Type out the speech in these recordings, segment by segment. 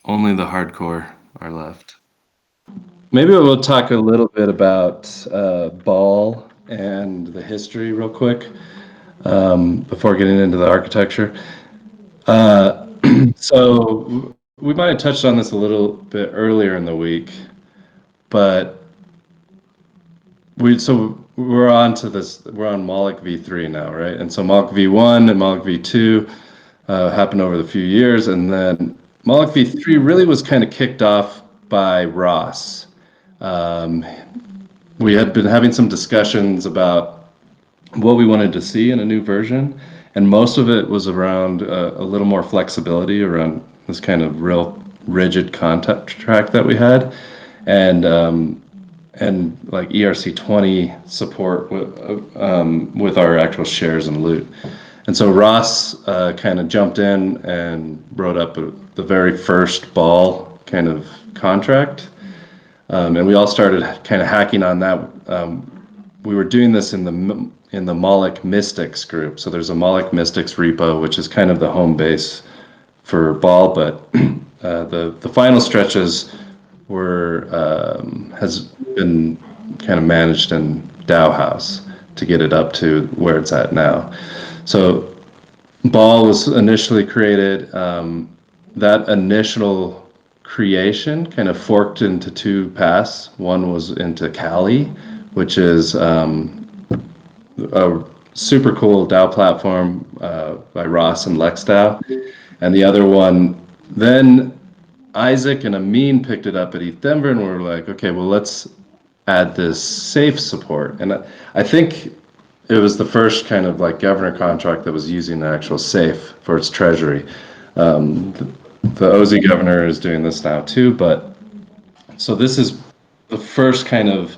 Only the hardcore are left. Maybe we'll talk a little bit about Ball and the history real quick before getting into the architecture. Uh, so we might have touched on this a little bit earlier in the week, but we're on to this. We're on Moloch V3 now, right? And so Moloch V1 and Moloch V2 happened over the few years, and then Moloch V3 really was kind of kicked off by Ross. Um, we had been having some discussions about what we wanted to see in a new version, and most of it was around a little more flexibility around this kind of real rigid contract that we had, and like ERC20 support with our actual shares and loot. And so Ross kind of jumped in and wrote up the very first Ball kind of contract. And we all started kind of hacking on that. We were doing this in the Moloch Mystics group. So there's a Moloch Mystics repo, which is kind of the home base for Ball, but the final stretches has been kind of managed in DAO House to get it up to where it's at now. So Ball was initially created. That initial creation kind of forked into two paths. One was into Kali, which is a super cool DAO platform by Ross and Lex DAO. And the other one, then Isaac and Amin picked it up at ETH Denver, and we were like, okay, well, let's add this safe support. And I think it was the first kind of like governor contract that was using the actual safe for its treasury. The OZ governor is doing this now too, but so this is the first kind of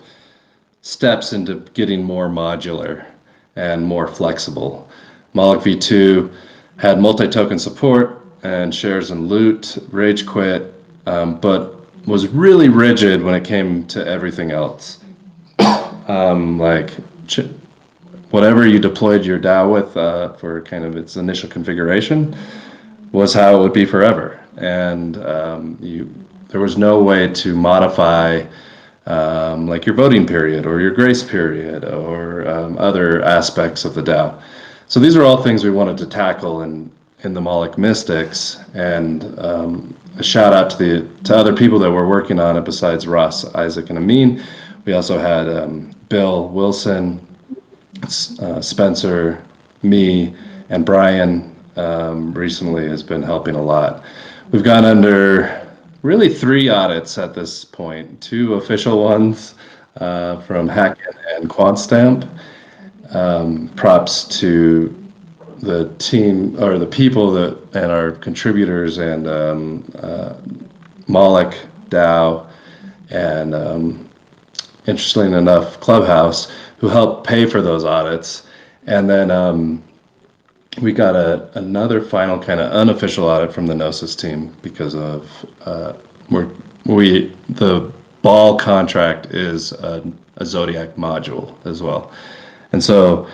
steps into getting more modular and more flexible. Moloch V2 had multi-token support and shares and loot, rage quit, but was really rigid when it came to everything else. Like whatever you deployed your DAO with for kind of its initial configuration was how it would be forever. And there was no way to modify like your voting period or your grace period or other aspects of the DAO. So these are all things we wanted to tackle in the Moloch Mystics, and a shout out to other people that were working on it besides Ross, Isaac, and Amin. We also had Bill Wilson, Spencer, me, and Brian recently has been helping a lot. We've gone under really 3 audits at this point, 2 official ones from Hackett and QuantStamp. Props to the team or the people that and our contributors and Moloch DAO and interestingly enough Clubhouse who helped pay for those audits. And then we got another final kind of unofficial audit from the Gnosis team because of the Ball contract is a Zodiac module as well. And so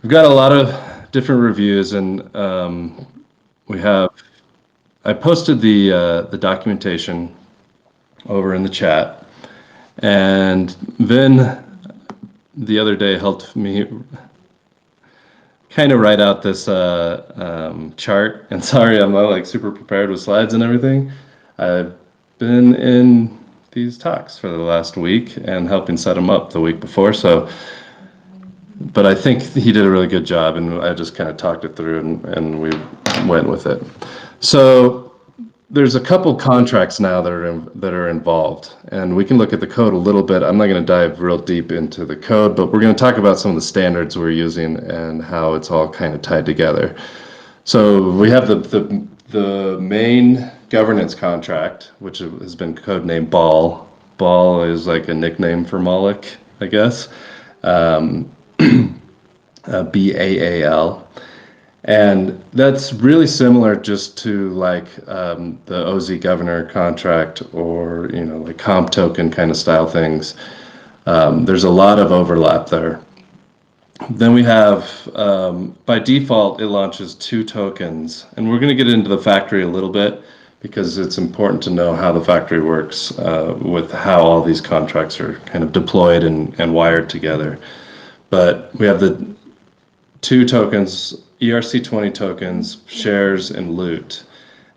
we've got a lot of different reviews, and I posted the documentation over in the chat, and Vin the other day helped me kind of write out this chart. And sorry, I'm not like super prepared with slides and everything. I've been in these talks for the last week and helping set them up the week before. So, but I think he did a really good job, and I just kind of talked it through and we went with it. So there's a couple contracts now that are involved, and we can look at the code a little bit. I'm not going to dive real deep into the code, but we're going to talk about some of the standards we're using and how it's all kind of tied together. So we have the main governance contract, which has been codenamed Ball. Ball is like a nickname for Moloch, I guess. BAAL. And that's really similar just to like the OZ governor contract or, like comp token kind of style things. There's a lot of overlap there. Then we have, by default, it launches 2 tokens. And we're going to get into the factory a little bit, because it's important to know how the factory works with how all these contracts are kind of deployed and wired together. But we have the two tokens, ERC20 tokens, shares, and loot.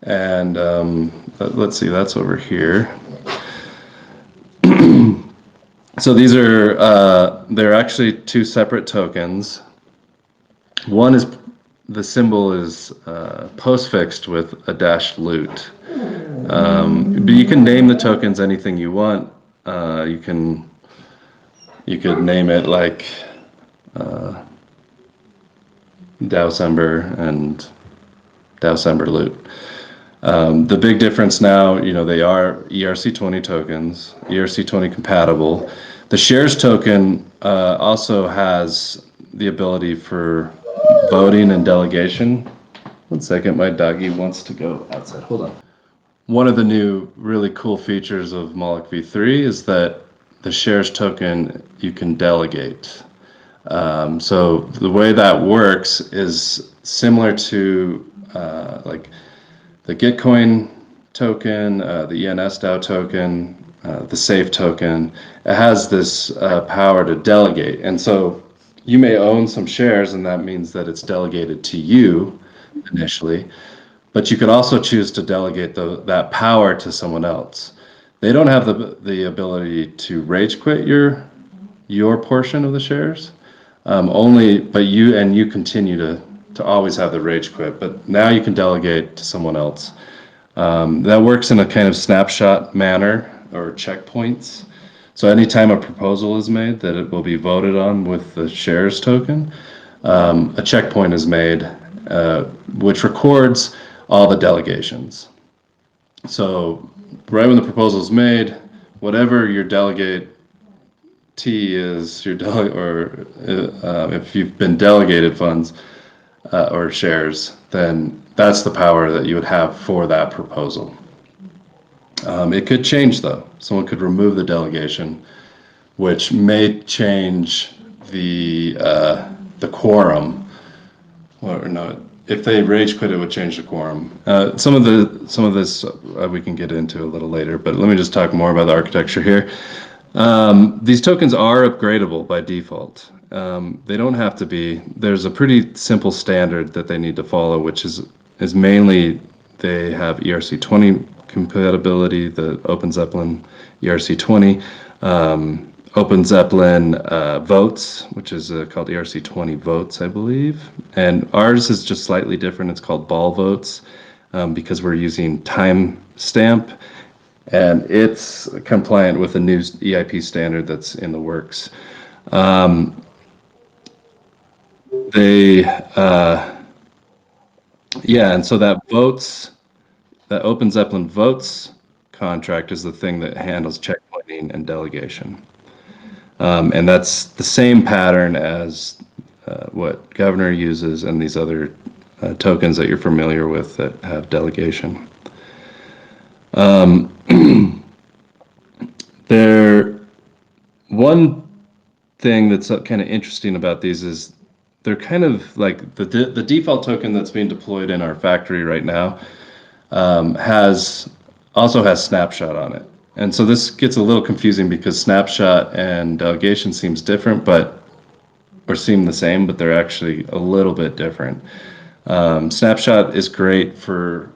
And let's see, that's over here. So these are, they're actually two separate tokens. One is, the symbol is postfixed with a dash loot. But you can name the tokens anything you want. You could name it like DAOcember and DAOcember loot. The big difference now, they are ERC20 tokens, ERC20 compatible. The shares token also has the ability for voting and delegation. One second, my doggy wants to go outside. Hold on. One of the new really cool features of Moloch V3 is that the shares token you can delegate. So the way that works is similar to like the Gitcoin token, the ENS DAO token, the Safe token. It has this power to delegate. And so you may own some shares, and that means that it's delegated to you initially. But you could also choose to delegate that power to someone else. They don't have the ability to rage quit your portion of the shares. But you continue to always have the rage quit, but now you can delegate to someone else. That works in a kind of snapshot manner or checkpoints. So anytime a proposal is made that it will be voted on with the shares token, a checkpoint is made, which records all the delegations. So right when the proposal is made, whatever your delegate T is, or if you've been delegated funds or shares, then that's the power that you would have for that proposal. It could change though. Someone could remove the delegation, which may change the quorum. Or no, if they rage quit, it would change the quorum. Some of this we can get into a little later, but let me just talk more about the architecture here. These tokens are upgradable by default. They don't have to be. There's a pretty simple standard that they need to follow, which is mainly they have ERC20 compatibility, the Open Zeppelin ERC20, Open Zeppelin votes, which is called ERC20 votes, I believe. And ours is just slightly different. It's called ball votes because we're using timestamp. And it's compliant with a new EIP standard that's in the works. And so that Open Zeppelin votes contract is the thing that handles checkpointing and delegation. And that's the same pattern as what Governor uses and these other tokens that you're familiar with that have delegation. One thing that's kind of interesting about these is they're kind of like the default token that's being deployed in our factory right now also has Snapshot on it. And so this gets a little confusing because Snapshot and delegation seems different, or seem the same, but they're actually a little bit different. Snapshot is great for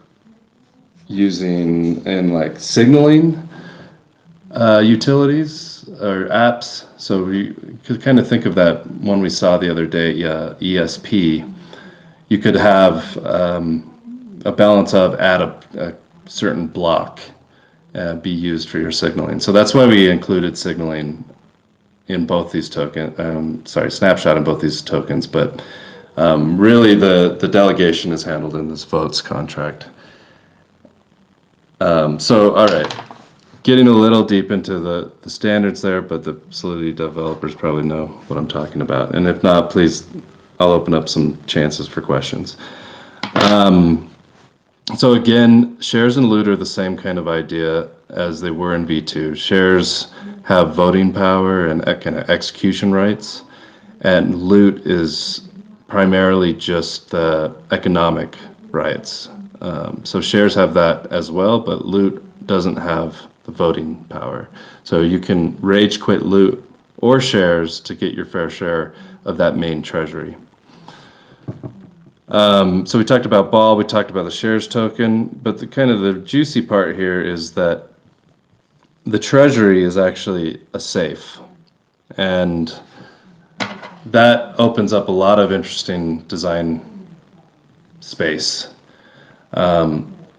using in like signaling utilities or apps. So we could kind of think of that one we saw the other day, ESP. You could have a balance of at a certain block be used for your signaling. So that's why we included signaling in both these tokens. Snapshot in both these tokens, but really the delegation is handled in this votes contract. So all right, getting a little deep into the standards there, but the Solidity developers probably know what I'm talking about. And if not, please, I'll open up some chances for questions. So again, shares and loot are the same kind of idea as they were in V2. Shares have voting power and kind of execution rights, and loot is primarily just economic rights. So shares have that as well, but loot doesn't have the voting power. So you can rage quit loot or shares to get your fair share of that main treasury. So we talked about ball, we talked about the shares token, but the kind of the juicy part here is that the treasury is actually a safe, and that opens up a lot of interesting design space.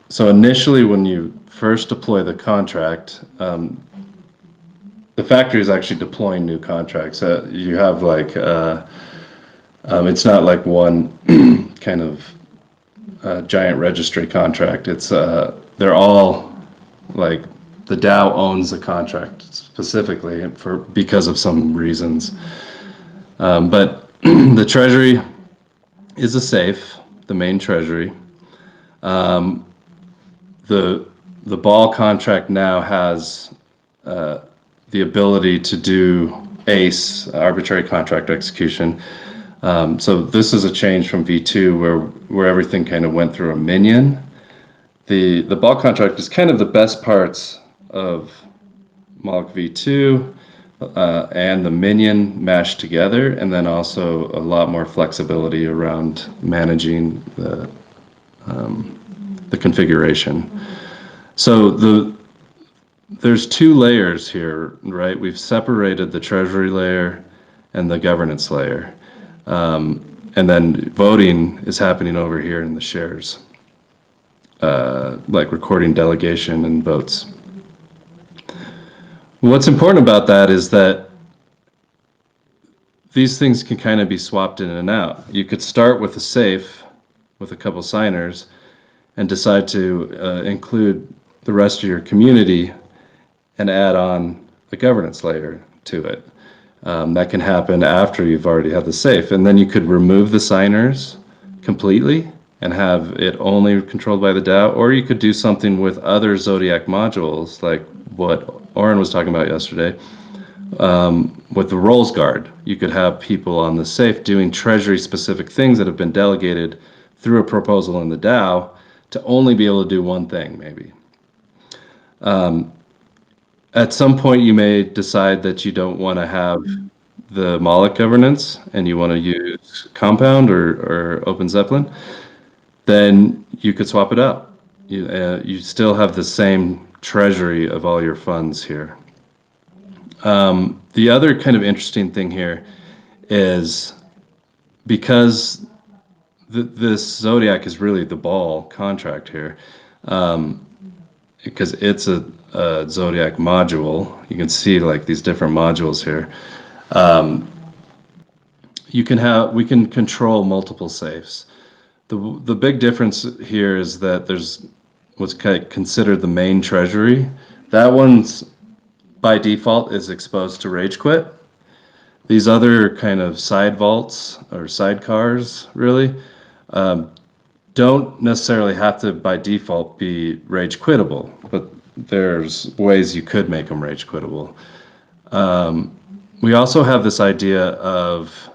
So initially, when you first deploy the contract, the factory is actually deploying new contracts. You have like, it's not like one kind of giant registry contract. It's they're all like the DAO owns the contract specifically because of some reasons. But the treasury is a safe, the main treasury. The ball contract now has the ability to do ACE, arbitrary contract execution. So this is a change from V2 where everything kind of went through a minion. The ball contract is kind of the best parts of Moloch V2 and the minion mashed together, and then also a lot more flexibility around managing the configuration. So there's two layers here, right? We've separated the treasury layer and the governance layer. And then voting is happening over here in the shares, like recording delegation and votes. What's important about that is that these things can kind of be swapped in and out. You could start with a safe with a couple signers and decide to include the rest of your community and add on a governance layer to it. That can happen after you've already had the safe. And then you could remove the signers completely and have it only controlled by the DAO, or you could do something with other Zodiac modules, like what Oren was talking about yesterday, with the roles guard. You could have people on the safe doing treasury-specific things that have been delegated through a proposal in the DAO to only be able to do one thing, maybe. At some point, you may decide that you don't want to have the Moloch governance and you want to use Compound or Open Zeppelin. Then you could swap it out. You still have the same treasury of all your funds here. The other kind of interesting thing here is because this Zodiac is really the ball contract here, because it's a Zodiac module. You can see like these different modules here. We can control multiple safes. The big difference here is that there's what's kind of considered the main treasury. That one's by default is exposed to rage quit. These other kind of side vaults or sidecars really don't necessarily have to by default be rage quittable, but there's ways you could make them rage quittable. We also have this idea of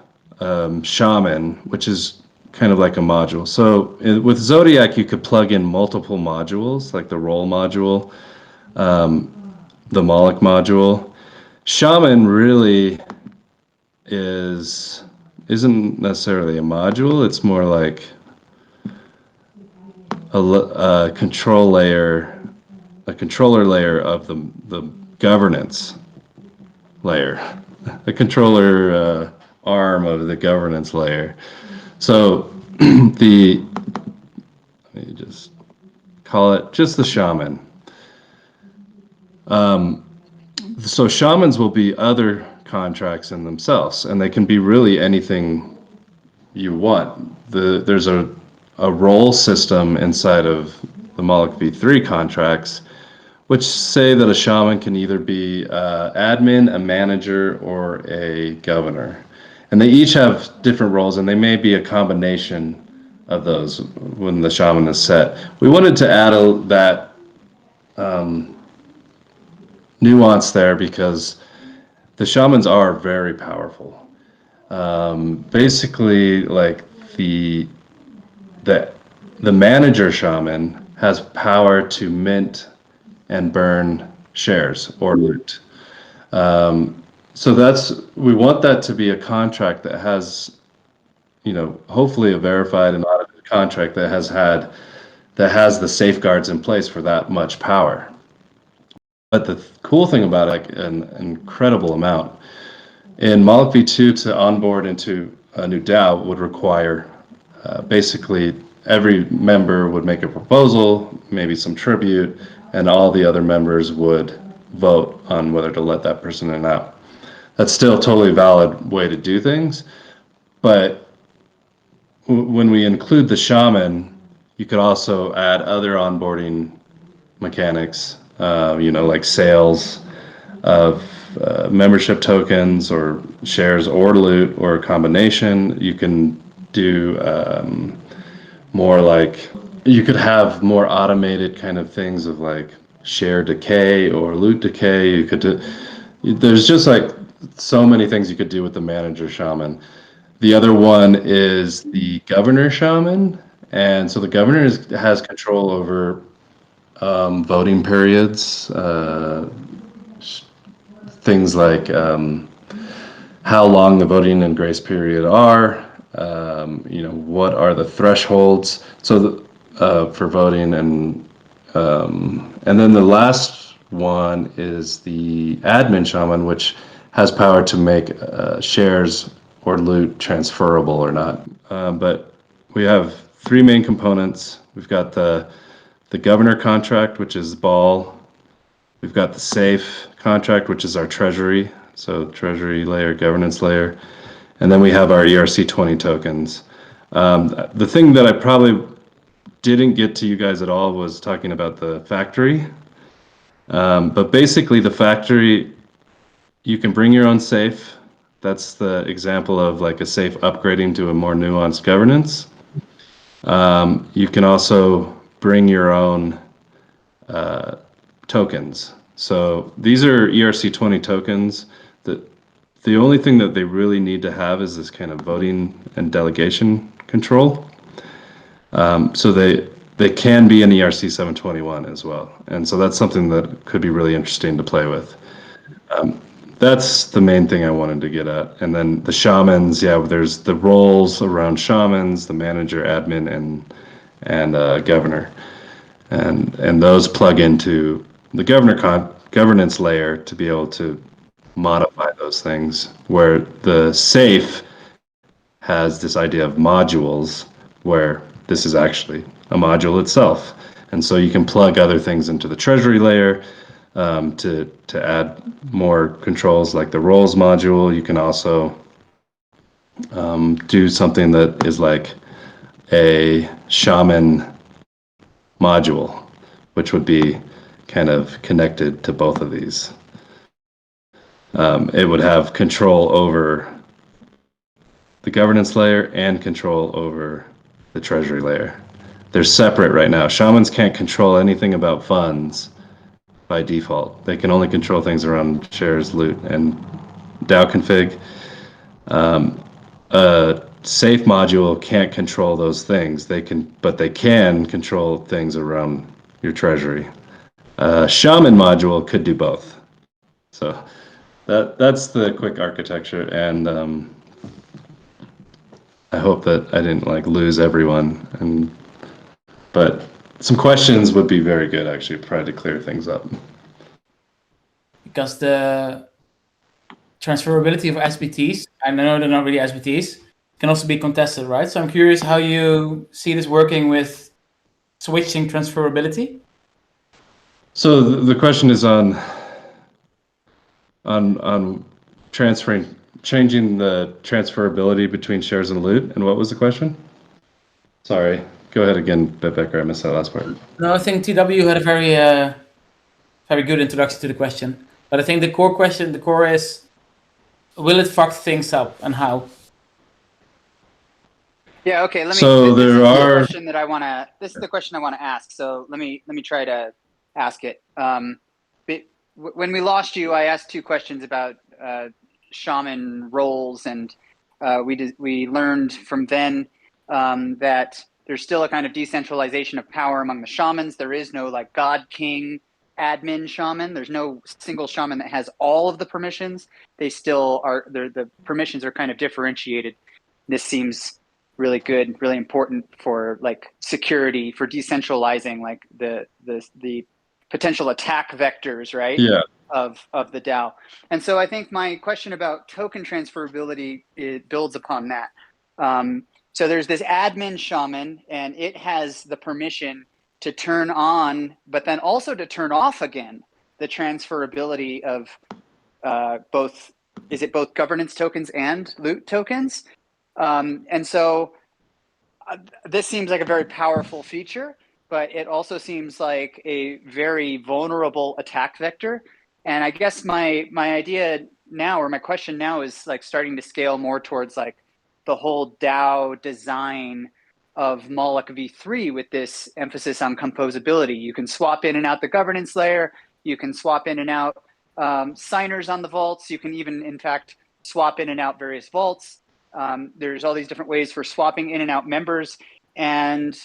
Shaman, which is kind of like a module. So with Zodiac, you could plug in multiple modules, like the role module, the Moloch module. Shaman really isn't necessarily a module. It's more like a control layer, a controller layer of the governance layer, a controller arm of the governance layer. So let me just call it just the shaman. So shamans will be other contracts in themselves, and they can be really anything you want. There's a role system inside of the Moloch V3 contracts, which say that a shaman can either be admin, a manager, or a governor. And they each have different roles, and they may be a combination of those when the shaman is set. We wanted to add that nuance there because the shamans are very powerful. Basically, like the the manager shaman has power to mint and burn shares or loot. So we want that to be a contract that has, hopefully a verified and audited contract that has the safeguards in place for that much power. But the cool thing about it, like an incredible amount, in Moloch V2 to onboard into a new DAO would require basically every member would make a proposal, maybe some tribute, and all the other members would vote on whether to let that person in or out. That's still a totally valid way to do things, but when we include the shaman, you could also add other onboarding mechanics, like sales of membership tokens or shares or loot or a combination. You can do more like, you could have more automated kind of things of like share decay or loot decay. You could do, there's just like so many things you could do with the manager shaman. The other one is the governor shaman. And so the governor has control over voting periods, things like how long the voting and grace period are, what are the thresholds for voting, and then the last one is the admin shaman, which has power to make shares or loot transferable or not. But we have three main components. We've got the governor contract, which is ball. We've got the safe contract, which is our treasury, so treasury layer, governance layer. And then we have our ERC20 tokens. The thing that I probably didn't get to you guys at all was talking about the factory. But basically the factory, you can bring your own safe. That's the example of like a safe upgrading to a more nuanced governance. You can also bring your own tokens. So these are ERC20 tokens. The only thing that they really need to have is this kind of voting and delegation control. So they can be an ERC 721 as well. And so that's something that could be really interesting to play with. That's the main thing I wanted to get at. And then the shamans, there's the roles around shamans, the manager, admin, and governor. And those plug into the governance layer to be able to modify those things, where the safe has this idea of modules, where this is actually a module itself. And so you can plug other things into the treasury layer to add more controls, like the roles module. You can also do something that is like a shaman module, which would be kind of connected to both of these. It would have control over the governance layer and control over the treasury layer. They're separate right now. Shamans can't control anything about funds by default. They can only control things around shares, loot, and DAO config. A safe module can't control those things. But they can control things around your treasury. Shaman module could do both. So that's the quick architecture, and I hope that I didn't like lose everyone. But some questions would be very good, actually, probably to clear things up. Because the transferability of SBTs, I know they're not really SBTs, can also be contested, right? So I'm curious how you see this working with switching transferability. So the question is on changing the transferability between shares and loot. And what was the question? Sorry, go ahead again, Becker. I missed that last part. No, I think TW had a very good introduction to the question. But I think the core is, will it fuck things up, and how? Yeah. Okay. This is the question I want to ask. So let me try to ask it. When we lost you, I asked two questions about shaman roles, and we learned from then that there's still a kind of decentralization of power among the shamans. There is no like God King admin shaman. There's no single shaman that has all of the permissions. They still are, the permissions are kind of differentiated. This seems really good, really important for like security, for decentralizing like the potential attack vectors, right? Yeah. Of the DAO. And so I think my question about token transferability, it builds upon that. So there's this admin shaman, and it has the permission to turn on, but then also to turn off again, the transferability of both governance tokens and loot tokens? And so this seems like a very powerful feature, but it also seems like a very vulnerable attack vector. And I guess my idea now, or my question now, is like starting to scale more towards like the whole DAO design of Moloch V3 with this emphasis on composability. You can swap in and out the governance layer. You can swap in and out signers on the vaults. You can even, in fact, swap in and out various vaults. There's all these different ways for swapping in and out members. And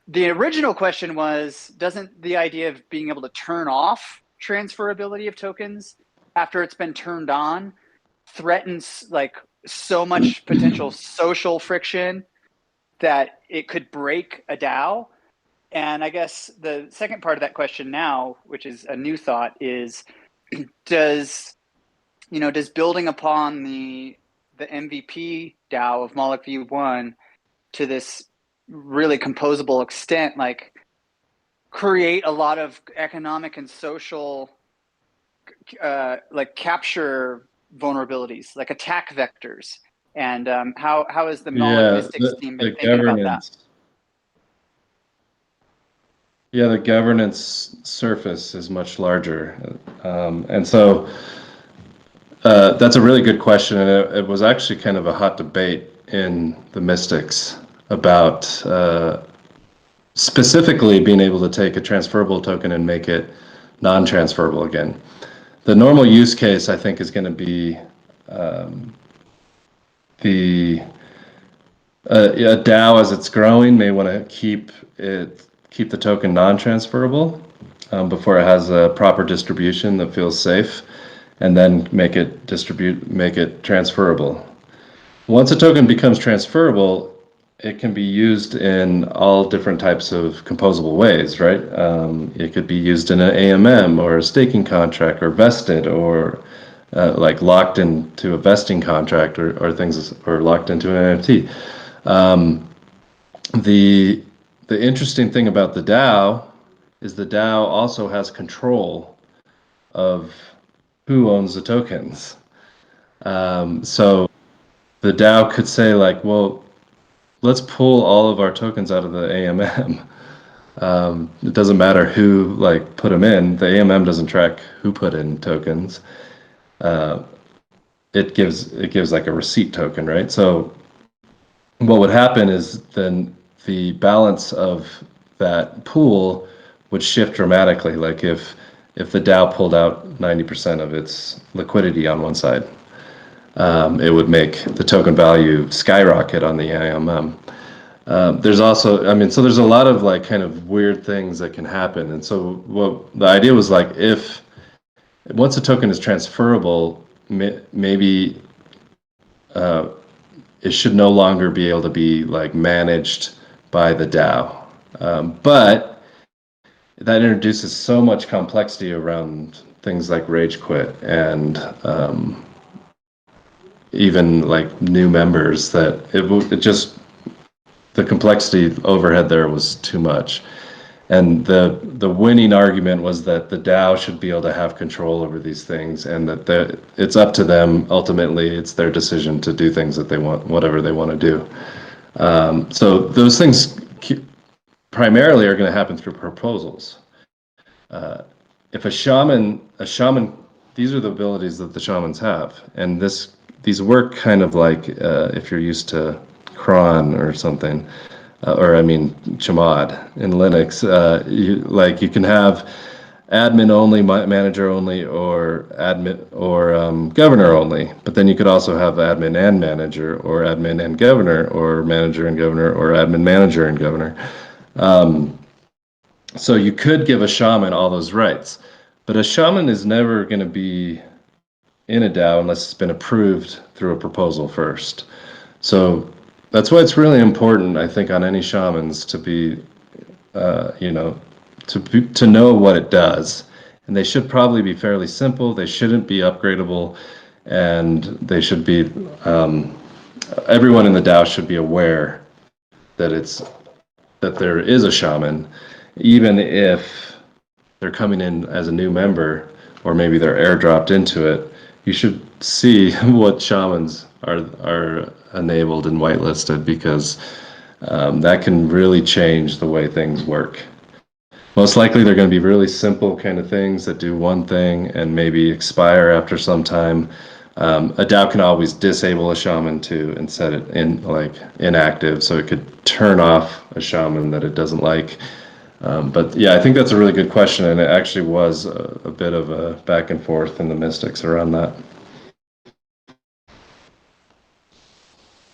the original question was, doesn't the idea of being able to turn off transferability of tokens after it's been turned on threatens like so much potential social friction that it could break a DAO? And I guess the second part of that question now, which is a new thought, is does building upon the MVP DAO of Moloch V1 to this really composable extent, like create a lot of economic and social like capture vulnerabilities, like attack vectors? And how is the Moloch Mystics team been thinking about that? Yeah, the governance surface is much larger. And so that's a really good question. And it was actually kind of a hot debate in the Mystics about specifically being able to take a transferable token and make it non-transferable again. The normal use case, I think, is going to be a DAO as it's growing may want to keep the token non-transferable before it has a proper distribution that feels safe, and then make it transferable. Once a token becomes transferable, it can be used in all different types of composable ways, right? It could be used in an AMM or a staking contract, or vested, or like locked into a vesting contract, or things, or locked into an NFT. The interesting thing about the DAO is the DAO also has control of who owns the tokens. So the DAO could say like, well, let's pull all of our tokens out of the AMM. It doesn't matter who like put them in. The AMM doesn't track who put in tokens. It gives like a receipt token, right? So what would happen is then the balance of that pool would shift dramatically. Like if the DAO pulled out 90% of its liquidity on one side, it would make the token value skyrocket on the AMM. There's also, so there's a lot of like kind of weird things that can happen. And so what the idea was like, if once a token is transferable, maybe it should no longer be able to be like managed by the DAO. But that introduces so much complexity around things like rage quit and even like new members, that it just, the complexity overhead there was too much. And the winning argument was that the DAO should be able to have control over these things, and that it's up to them. Ultimately, it's their decision to do things that they want, whatever they want to do. So those things primarily are going to happen through proposals. If a shaman, these are the abilities that the shamans have, and these work kind of like if you're used to cron or something. Chmod in Linux, you can have admin only, manager only, or admin or governor only. But then you could also have admin and manager, or admin and governor, or manager and governor, or admin manager and governor. So you could give a shaman all those rights, but a shaman is never going to be in a DAO unless it's been approved through a proposal first. So that's why it's really important, I think, on any shamans to be, to know what it does. And they should probably be fairly simple. They shouldn't be upgradable, and they should be. Everyone in the DAO should be aware that there is a shaman, even if they're coming in as a new member, or maybe they're airdropped into it. You should see what shamans are enabled and whitelisted, because that can really change the way things work. Most likely they're going to be really simple kind of things that do one thing and maybe expire after some time. A DAO can always disable a shaman too and set it in like inactive, so it could turn off a shaman that it doesn't like. But yeah, I think that's a really good question, and it actually was a bit of a back and forth in the mystics around that.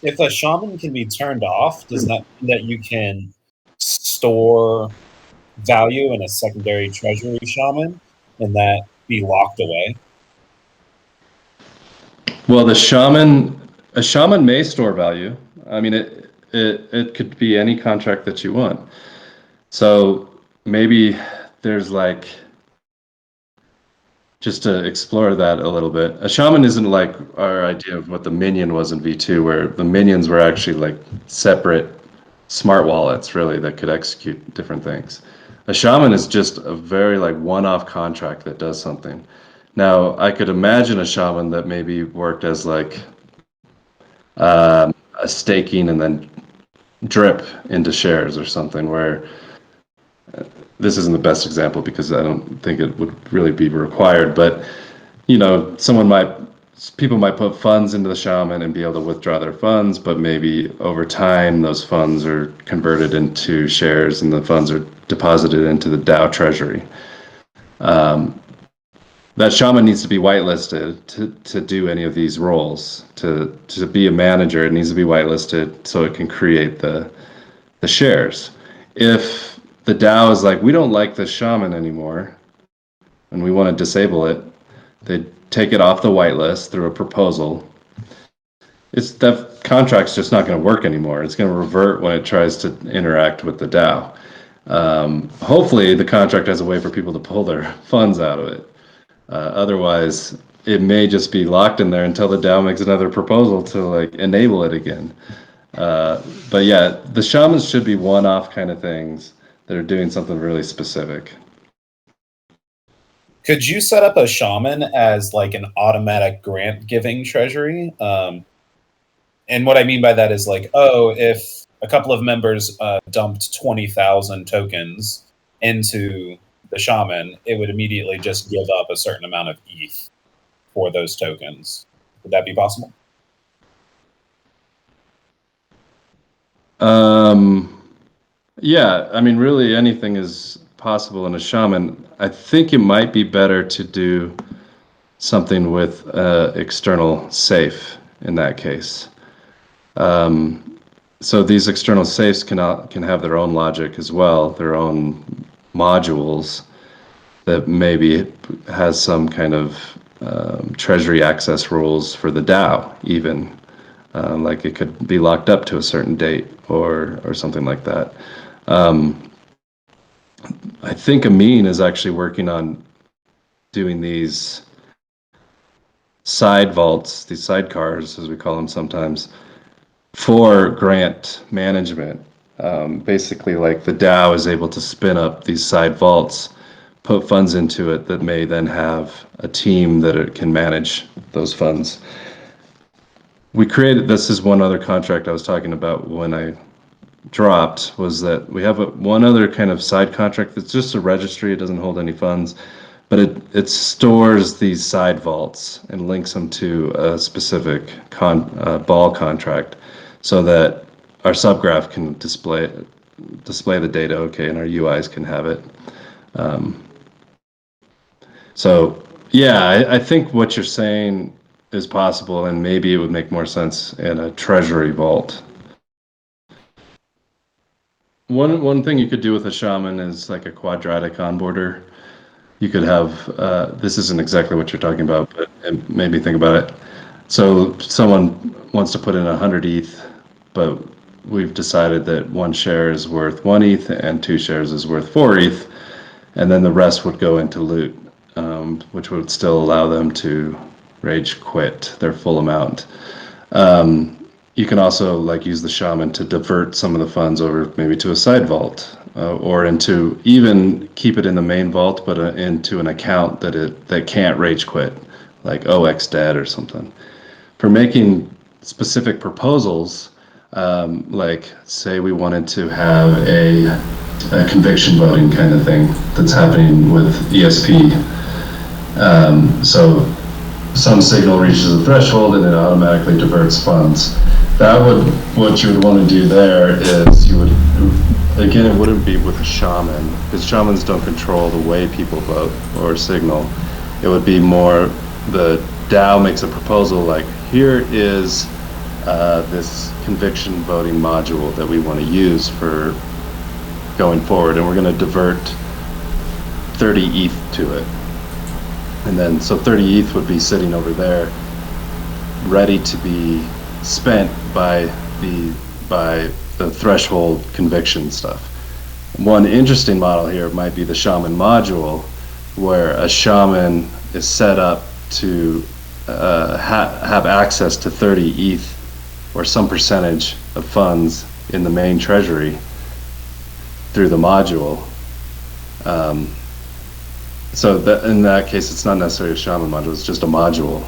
If a shaman can be turned off, does that mean that you can store value in a secondary treasury shaman and that be locked away? Well, a shaman may store value. I mean, it could be any contract that you want. So maybe there's like, just to explore that a little bit, a shaman isn't like our idea of what the minion was in V2, where the minions were actually like separate smart wallets, really, that could execute different things. A shaman is just a very like one-off contract that does something. Now, I could imagine a shaman that maybe worked as like a staking and then drip into shares or something, where this isn't the best example because I don't think it would really be required, but people might put funds into the shaman and be able to withdraw their funds, but maybe over time those funds are converted into shares and the funds are deposited into the DAO treasury. That shaman needs to be whitelisted to do any of these roles. To be a manager, it needs to be whitelisted so it can create the shares. If the DAO is like, we don't like this shaman anymore and we want to disable it, they take it off the whitelist through a proposal. That contract's just not going to work anymore. It's going to revert when it tries to interact with the DAO. Hopefully the contract has a way for people to pull their funds out of it. Otherwise, it may just be locked in there until the DAO makes another proposal to like enable it again. But yeah, the shamans should be one-off kind of things that are doing something really specific. Could you set up a shaman as like an automatic grant giving treasury? And what I mean by that is like, if a couple of members dumped 20,000 tokens into the shaman, it would immediately just give up a certain amount of ETH for those tokens. Would that be possible? Yeah, I mean, really anything is possible in a shaman. I think it might be better to do something with external safe in that case. So these external safes can have their own logic as well, their own modules that maybe has some kind of treasury access rules for the DAO even. Like it could be locked up to a certain date or something like that. I think Amin is actually working on doing these side vaults, these sidecars, as we call them sometimes, for grant management. Basically, like the DAO is able to spin up these side vaults, put funds into it that may then have a team that it can manage those funds. This is one other contract I was talking about when I dropped, was that we have one other kind of side contract that's just a registry. It doesn't hold any funds, but it stores these side vaults and links them to a specific ball contract so that our subgraph can display the data, okay, and our UIs can have it. So yeah, I think what you're saying is possible, and maybe it would make more sense in a treasury vault. One thing you could do with a shaman is like a quadratic onboarder. You could have, this isn't exactly what you're talking about, but it made me think about it. So someone wants to put in 100 ETH, but we've decided that 1 share is worth 1 ETH and 2 shares is worth 4 ETH, and then the rest would go into loot, which would still allow them to rage quit their full amount. You can also like use the shaman to divert some of the funds over maybe to a side vault, or into even keep it in the main vault, but into an account that can't rage quit, like OX dead or something. For making specific proposals, like say we wanted to have a conviction voting kind of thing that's happening with ESP. So some signal reaches a threshold and it automatically diverts funds. What you would want to do there is you would, again, it wouldn't be with a shaman, because shamans don't control the way people vote or signal. It would be more, the DAO makes a proposal like, here is this conviction voting module that we want to use for going forward, and we're going to divert 30 ETH to it. And then, so 30 ETH would be sitting over there, ready to be spent by the threshold conviction stuff. One interesting model here might be the shaman module, where a shaman is set up to have access to 30 ETH or some percentage of funds in the main treasury through the module. So that, in that case, it's not necessarily a shaman module, it's just a module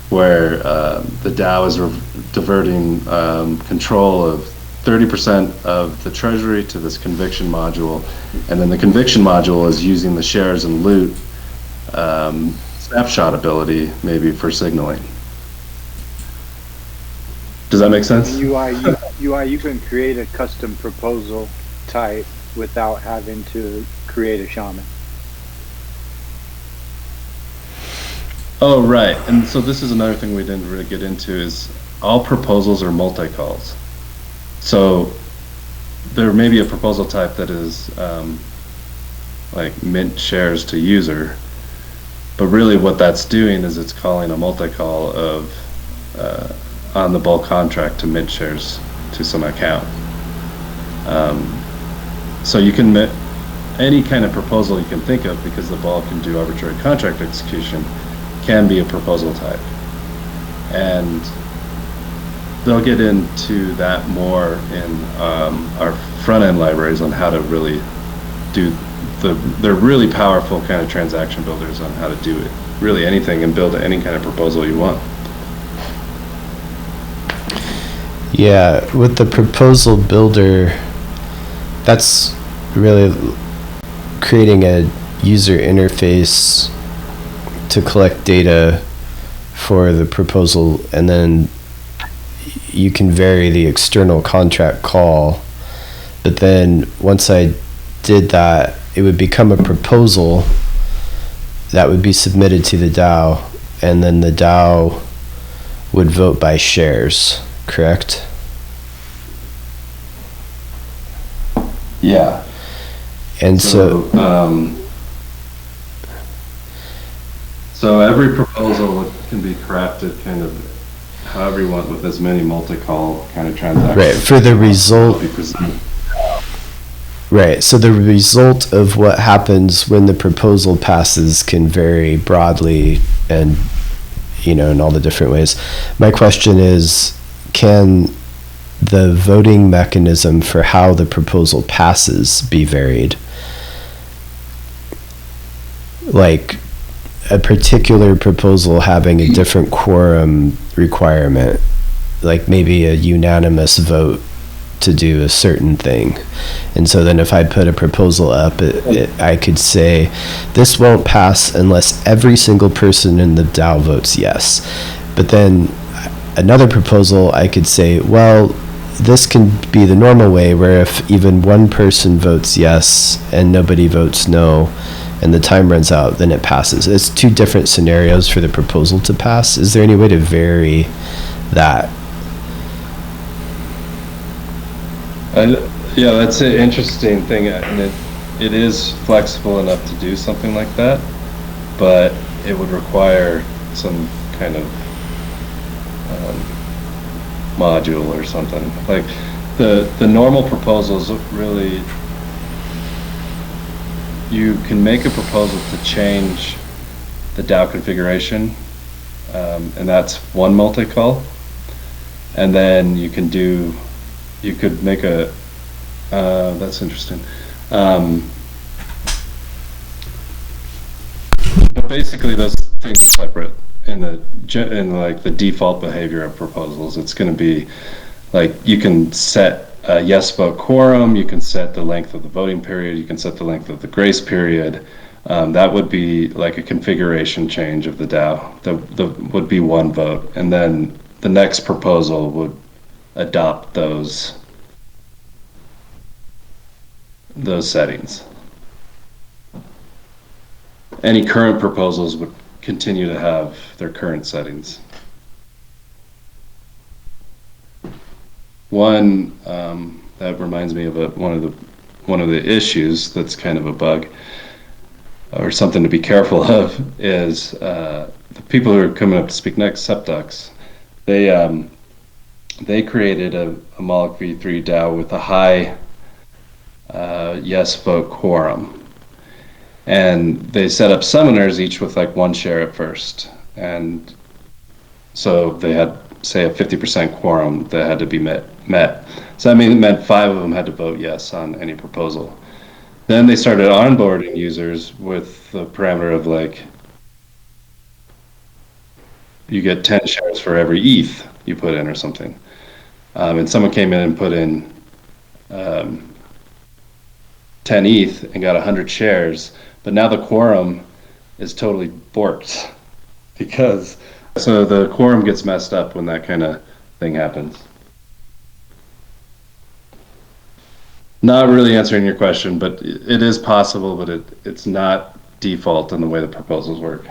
where the DAO is diverting control of 30% of the treasury to this conviction module, and then the conviction module is using the shares and loot snapshot ability maybe for signaling. Does that make sense? UI, you can create a custom proposal type without having to create a shaman. Oh, right. And so this is another thing we didn't really get into, is all proposals are multi-calls. So there may be a proposal type that is like mint shares to user, but really what that's doing is it's calling a multi-call of on the bulk contract to mint shares to some account. So you can any kind of proposal you can think of, because the ball can do arbitrary contract execution, can be a proposal type. And they'll get into that more in our front-end libraries on how to really do they're really powerful kind of transaction builders on how to do it. Really anything, and build any kind of proposal you want. Yeah, with the proposal builder, that's really creating a user interface to collect data for the proposal, and then you can vary the external contract call. But then once I did that, it would become a proposal that would be submitted to the DAO, and then the DAO would vote by shares, correct? Yeah. And so every proposal can be crafted kind of however you want, with as many multi-call kind of transactions. right, for the result. Right, so the result of what happens when the proposal passes can vary broadly, and in all the different ways. My question is, can the voting mechanism for how the proposal passes be varied? Like a particular proposal having a different quorum requirement, like maybe a unanimous vote to do a certain thing. And so then if I put a proposal up, I could say, this won't pass unless every single person in the DAO votes yes. But then another proposal, I could say, well, this can be the normal way, where if even one person votes yes and nobody votes no, and the time runs out, then it passes. It's two different scenarios for the proposal to pass. Is there any way to vary that? Yeah, that's an interesting thing, and it is flexible enough to do something like that, but it would require some kind of module or something. Like the normal proposals really, you can make a proposal to change the DAO configuration, and that's one multi-call, and then you could make a that's interesting. But basically, those things are separate in like the default behavior of proposals. It's going to be like you can set a yes vote quorum, you can set the length of the voting period, you can set the length of the grace period. That would be like a configuration change of the DAO. That would be one vote, and then the next proposal would adopt those settings. Any current proposals would continue to have their current settings. One that reminds me of one of the issues that's kind of a bug or something to be careful of is the people who are coming up to speak next, Septux. They created a Moloch V3 DAO with a high yes vote quorum, and they set up summoners each with like one share at first, and so they had, say, a 50% quorum that had to be met. So that meant 5 of them had to vote yes on any proposal. Then they started onboarding users with the parameter of like you get 10 shares for every ETH you put in or something, and someone came in and put in 10 ETH and got 100 shares, but now the quorum is totally borked because so the quorum gets messed up when that kind of thing happens. Not really answering your question, but it is possible, but it's not default in the way the proposals work.